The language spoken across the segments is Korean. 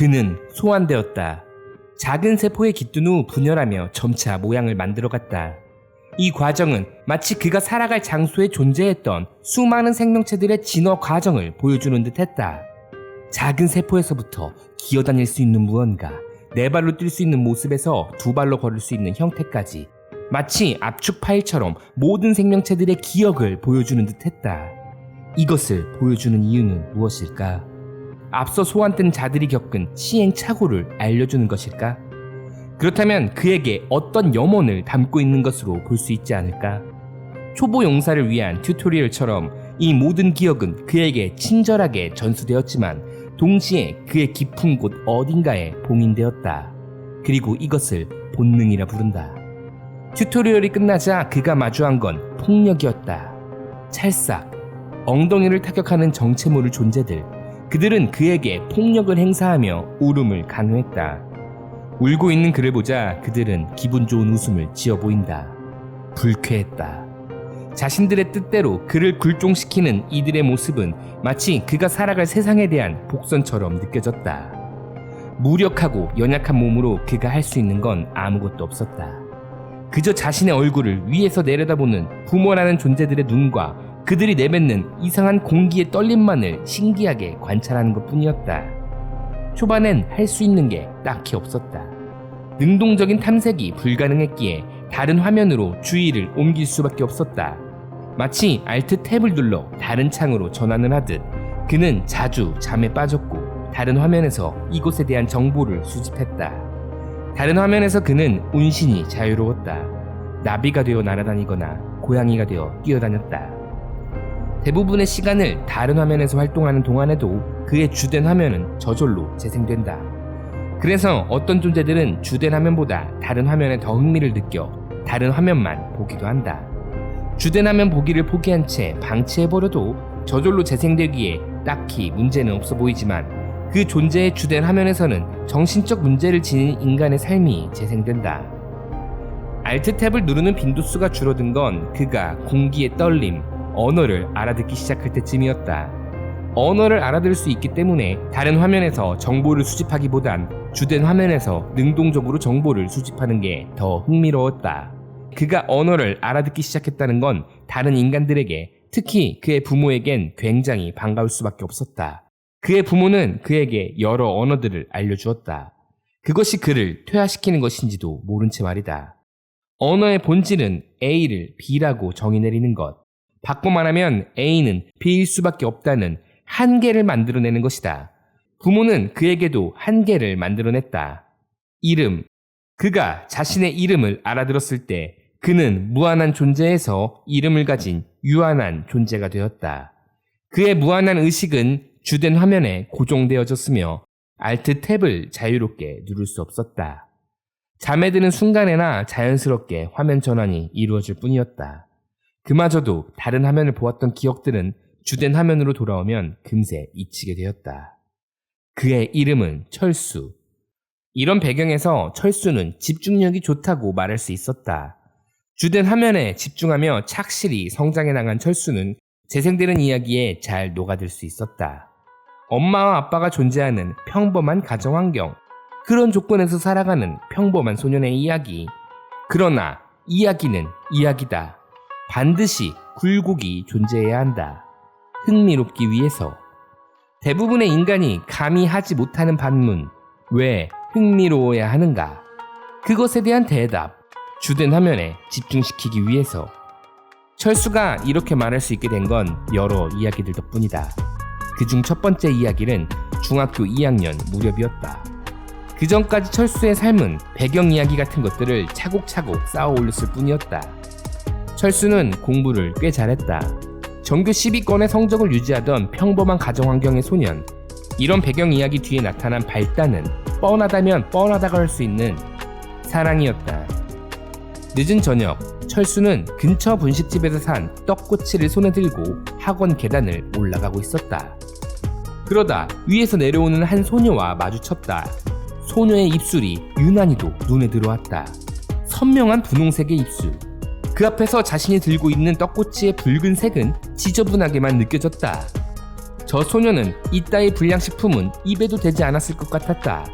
그는 소환되었다. 작은 세포에 깃든 후 분열하며 점차 모양을 만들어갔다. 이 과정은 마치 그가 살아갈 장소에 존재했던 수많은 생명체들의 진화 과정을 보여주는 듯 했다. 작은 세포에서부터 기어다닐 수 있는 무언가, 네 발로 뛸 수 있는 모습에서 두 발로 걸을 수 있는 형태까지 마치 압축 파일처럼 모든 생명체들의 기억을 보여주는 듯 했다. 이것을 보여주는 이유는 무엇일까? 앞서 소환된 자들이 겪은 시행착오를 알려주는 것일까? 그렇다면 그에게 어떤 염원을 담고 있는 것으로 볼 수 있지 않을까? 초보 용사를 위한 튜토리얼처럼 이 모든 기억은 그에게 친절하게 전수되었지만 동시에 그의 깊은 곳 어딘가에 봉인되었다. 그리고 이것을 본능이라 부른다. 튜토리얼이 끝나자 그가 마주한 건 폭력이었다. 찰싹, 엉덩이를 타격하는 정체모를 존재들. 그들은 그에게 폭력을 행사하며 울음을 강요했다. 울고 있는 그를 보자 그들은 기분 좋은 웃음을 지어 보인다. 불쾌했다. 자신들의 뜻대로 그를 굴종시키는 이들의 모습은 마치 그가 살아갈 세상에 대한 복선처럼 느껴졌다. 무력하고 연약한 몸으로 그가 할 수 있는 건 아무것도 없었다. 그저 자신의 얼굴을 위에서 내려다보는 부모라는 존재들의 눈과 그들이 내뱉는 이상한 공기의 떨림만을 신기하게 관찰하는 것뿐이었다. 초반엔 할 수 있는 게 딱히 없었다. 능동적인 탐색이 불가능했기에 다른 화면으로 주의를 옮길 수밖에 없었다. 마치 Alt 탭을 눌러 다른 창으로 전환을 하듯 그는 자주 잠에 빠졌고 다른 화면에서 이곳에 대한 정보를 수집했다. 다른 화면에서 그는 운신이 자유로웠다. 나비가 되어 날아다니거나 고양이가 되어 뛰어다녔다. 대부분의 시간을 다른 화면에서 활동하는 동안에도 그의 주된 화면은 저절로 재생된다. 그래서 어떤 존재들은 주된 화면보다 다른 화면에 더 흥미를 느껴 다른 화면만 보기도 한다. 주된 화면 보기를 포기한 채 방치해버려도 저절로 재생되기에 딱히 문제는 없어 보이지만 그 존재의 주된 화면에서는 정신적 문제를 지닌 인간의 삶이 재생된다. Alt 탭을 누르는 빈도수가 줄어든 건 그가 공기의 떨림, 언어를 알아듣기 시작할 때쯤이었다. 언어를 알아들을 수 있기 때문에 다른 화면에서 정보를 수집하기보단 주된 화면에서 능동적으로 정보를 수집하는 게 더 흥미로웠다. 그가 언어를 알아듣기 시작했다는 건 다른 인간들에게, 특히 그의 부모에겐 굉장히 반가울 수밖에 없었다. 그의 부모는 그에게 여러 언어들을 알려주었다. 그것이 그를 퇴화시키는 것인지도 모른 채 말이다. 언어의 본질은 A를 B라고 정의 내리는 것. 바꿔 말하면 A는 B일 수밖에 없다는 한계를 만들어내는 것이다. 부모는 그에게도 한계를 만들어냈다. 이름. 그가 자신의 이름을 알아들었을 때 그는 무한한 존재에서 이름을 가진 유한한 존재가 되었다. 그의 무한한 의식은 주된 화면에 고정되어졌으며 Alt 탭을 자유롭게 누를 수 없었다. 잠에 드는 순간에나 자연스럽게 화면 전환이 이루어질 뿐이었다. 그마저도 다른 화면을 보았던 기억들은 주된 화면으로 돌아오면 금세 잊히게 되었다. 그의 이름은 철수. 이런 배경에서 철수는 집중력이 좋다고 말할 수 있었다. 주된 화면에 집중하며 착실히 성장해 나간 철수는 재생되는 이야기에 잘 녹아들 수 있었다. 엄마와 아빠가 존재하는 평범한 가정환경, 그런 조건에서 살아가는 평범한 소년의 이야기. 그러나 이야기는 이야기다. 반드시 굴곡이 존재해야 한다. 흥미롭기 위해서. 대부분의 인간이 감히 하지 못하는 반문, 왜 흥미로워야 하는가? 그것에 대한 대답, 주된 화면에 집중시키기 위해서. 철수가 이렇게 말할 수 있게 된 건 여러 이야기들 덕분이다. 그중 첫 번째 이야기는 중학교 2학년 무렵이었다. 그 전까지 철수의 삶은 배경 이야기 같은 것들을 차곡차곡 쌓아 올렸을 뿐이었다. 철수는 공부를 꽤 잘했다. 전교 10위권의 성적을 유지하던 평범한 가정환경의 소년. 이런 배경 이야기 뒤에 나타난 발단은 뻔하다면 뻔하다고 할 수 있는 사랑이었다. 늦은 저녁, 철수는 근처 분식집에서 산 떡꼬치를 손에 들고 학원 계단을 올라가고 있었다. 그러다 위에서 내려오는 한 소녀와 마주쳤다. 소녀의 입술이 유난히도 눈에 들어왔다. 선명한 분홍색의 입술. 그 앞에서 자신이 들고 있는 떡꼬치의 붉은색은 지저분하게만 느껴졌다. 저 소녀는 이따의 불량식품은 입에도 대지 않았을 것 같았다.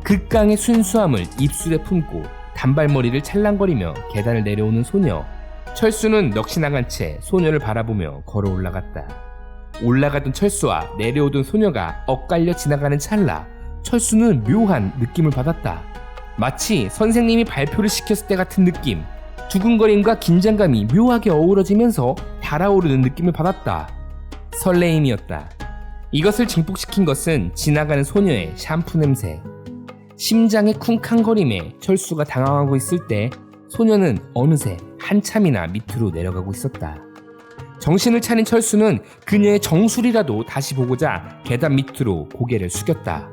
극강의 순수함을 입술에 품고 단발머리를 찰랑거리며 계단을 내려오는 소녀. 철수는 넋이 나간 채 소녀를 바라보며 걸어 올라갔다. 올라가던 철수와 내려오던 소녀가 엇갈려 지나가는 찰나 철수는 묘한 느낌을 받았다. 마치 선생님이 발표를 시켰을 때 같은 느낌. 두근거림과 긴장감이 묘하게 어우러지면서 달아오르는 느낌을 받았다. 설레임이었다. 이것을 증폭시킨 것은 지나가는 소녀의 샴푸 냄새. 심장의 쿵쾅거림에 철수가 당황하고 있을 때 소녀는 어느새 한참이나 밑으로 내려가고 있었다. 정신을 차린 철수는 그녀의 정수리라도 다시 보고자 계단 밑으로 고개를 숙였다.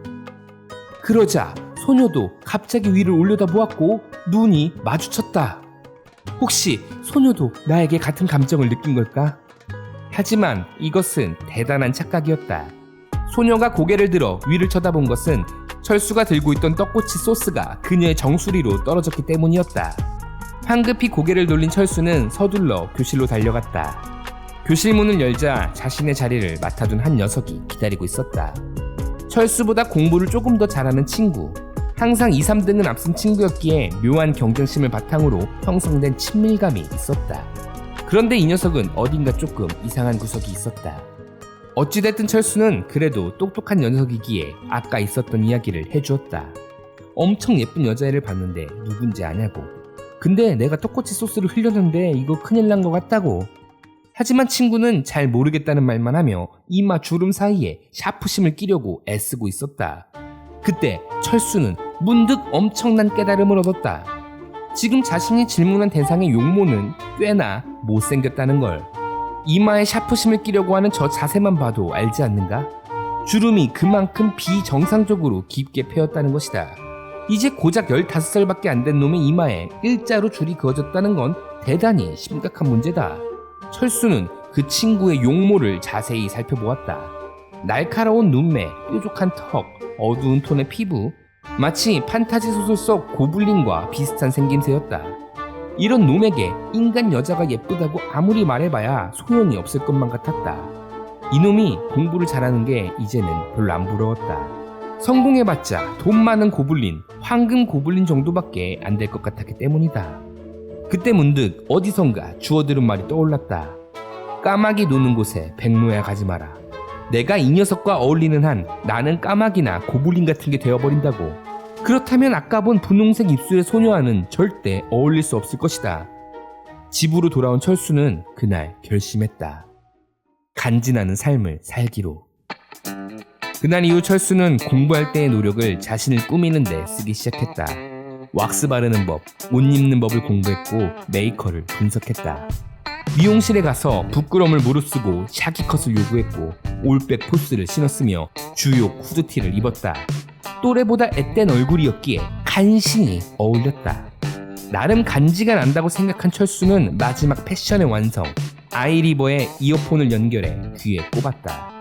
그러자 소녀도 갑자기 위를 올려다보았고 눈이 마주쳤다. 혹시 소녀도 나에게 같은 감정을 느낀 걸까? 하지만 이것은 대단한 착각이었다. 소녀가 고개를 들어 위를 쳐다본 것은 철수가 들고 있던 떡꼬치 소스가 그녀의 정수리로 떨어졌기 때문이었다. 황급히 고개를 돌린 철수는 서둘러 교실로 달려갔다. 교실 문을 열자 자신의 자리를 맡아둔 한 녀석이 기다리고 있었다. 철수보다 공부를 조금 더 잘하는 친구. 항상 2, 3등은 앞선 친구였기에 묘한 경쟁심을 바탕으로 형성된 친밀감이 있었다. 그런데 이 녀석은 어딘가 조금 이상한 구석이 있었다. 어찌됐든 철수는 그래도 똑똑한 녀석이기에 아까 있었던 이야기를 해주었다. 엄청 예쁜 여자애를 봤는데 누군지 아냐고. 근데 내가 떡꼬치 소스를 흘렸는데 이거 큰일 난 것 같다고. 하지만 친구는 잘 모르겠다는 말만 하며 이마 주름 사이에 샤프심을 끼려고 애쓰고 있었다. 그때 철수는 문득 엄청난 깨달음을 얻었다. 지금 자신이 질문한 대상의 용모는 꽤나 못생겼다는 걸. 이마에 샤프심을 끼려고 하는 저 자세만 봐도 알지 않는가? 주름이 그만큼 비정상적으로 깊게 패였다는 것이다. 이제 고작 15살밖에 안 된 놈의 이마에 일자로 줄이 그어졌다는 건 대단히 심각한 문제다. 철수는 그 친구의 용모를 자세히 살펴보았다. 날카로운 눈매, 뾰족한 턱, 어두운 톤의 피부, 마치 판타지 소설 속 고블린과 비슷한 생김새였다. 이런 놈에게 인간 여자가 예쁘다고 아무리 말해봐야 소용이 없을 것만 같았다. 이놈이 공부를 잘하는 게 이제는 별로 안 부러웠다. 성공해봤자 돈 많은 고블린, 황금 고블린 정도밖에 안 될 것 같았기 때문이다. 그때 문득 어디선가 주워들은 말이 떠올랐다. 까마귀 노는 곳에 백로야 가지 마라. 내가 이 녀석과 어울리는 한 나는 까마귀나 고블린 같은 게 되어버린다고. 그렇다면 아까 본 분홍색 입술의 소녀와는 절대 어울릴 수 없을 것이다. 집으로 돌아온 철수는 그날 결심했다. 간지나는 삶을 살기로. 그날 이후 철수는 공부할 때의 노력을 자신을 꾸미는 데 쓰기 시작했다. 왁스 바르는 법, 옷 입는 법을 공부했고 메이커를 분석했다. 미용실에 가서 부끄러움을 무릅쓰고 샤기컷을 요구했고 올백 포스를 신었으며 주욕 후드티를 입었다. 또래보다 앳된 얼굴이었기에 간신히 어울렸다. 나름 간지가 난다고 생각한 철수는 마지막 패션의 완성, 아이리버에 이어폰을 연결해 귀에 꼽았다.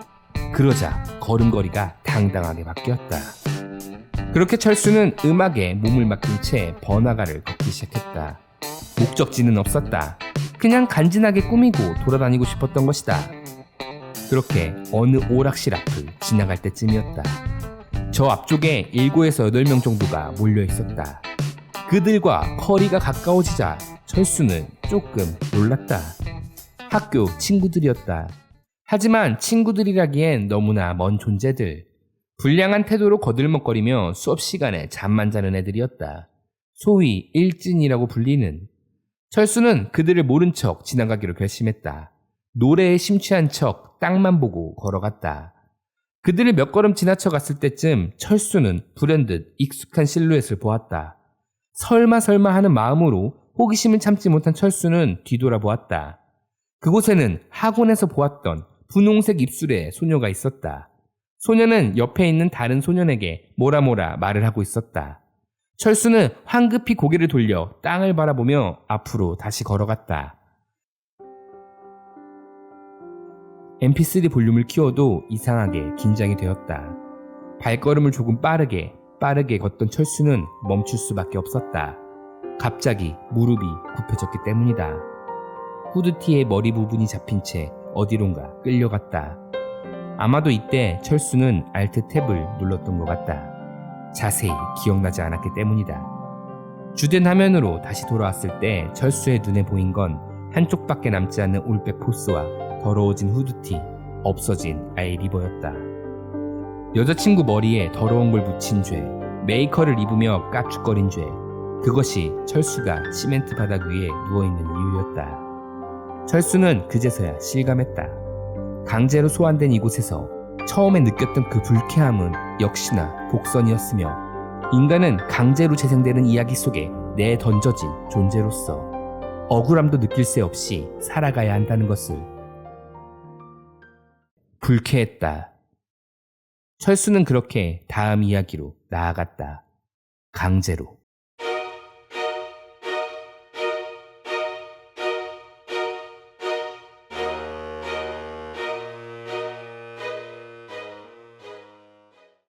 그러자 걸음걸이가 당당하게 바뀌었다. 그렇게 철수는 음악에 몸을 맡긴 채 번화가를 걷기 시작했다. 목적지는 없었다. 그냥 간지나게 꾸미고 돌아다니고 싶었던 것이다. 그렇게 어느 오락실 앞을 지나갈 때쯤이었다. 저 앞쪽에 7에서 8명 정도가 몰려 있었다. 그들과 거리가 가까워지자 철수는 조금 놀랐다. 학교 친구들이었다. 하지만 친구들이라기엔 너무나 먼 존재들. 불량한 태도로 거들먹거리며 수업 시간에 잠만 자는 애들이었다. 소위 일진이라고 불리는. 철수는 그들을 모른 척 지나가기로 결심했다. 노래에 심취한 척 땅만 보고 걸어갔다. 그들을 몇 걸음 지나쳐 갔을 때쯤 철수는 불현듯 익숙한 실루엣을 보았다. 설마 하는 마음으로 호기심을 참지 못한 철수는 뒤돌아보았다. 그곳에는 학원에서 보았던 분홍색 입술의 소녀가 있었다. 소녀는 옆에 있는 다른 소년에게 뭐라 말을 하고 있었다. 철수는 황급히 고개를 돌려 땅을 바라보며 앞으로 다시 걸어갔다. mp3 볼륨을 키워도 이상하게 긴장이 되었다. 발걸음을 조금 빠르게 걷던 철수는 멈출 수밖에 없었다. 갑자기 무릎이 굽혀졌기 때문이다. 후드티의 머리 부분이 잡힌 채 어디론가 끌려갔다. 아마도 이때 철수는 알트 탭을 눌렀던 것 같다. 자세히 기억나지 않았기 때문이다. 주된 화면으로 다시 돌아왔을 때 철수의 눈에 보인 건 한쪽밖에 남지 않는 올백 포스와 더러워진 후드티, 없어진 아이리버였다. 여자친구 머리에 더러운 걸 묻힌 죄, 메이커를 입으며 깝죽거린 죄, 그것이 철수가 시멘트 바닥 위에 누워있는 이유였다. 철수는 그제서야 실감했다. 강제로 소환된 이곳에서 처음에 느꼈던 그 불쾌함은 역시나 복선이었으며 인간은 강제로 재생되는 이야기 속에 내던져진 존재로서 억울함도 느낄 새 없이 살아가야 한다는 것을. 불쾌했다. 철수는 그렇게 다음 이야기로 나아갔다. 강제로.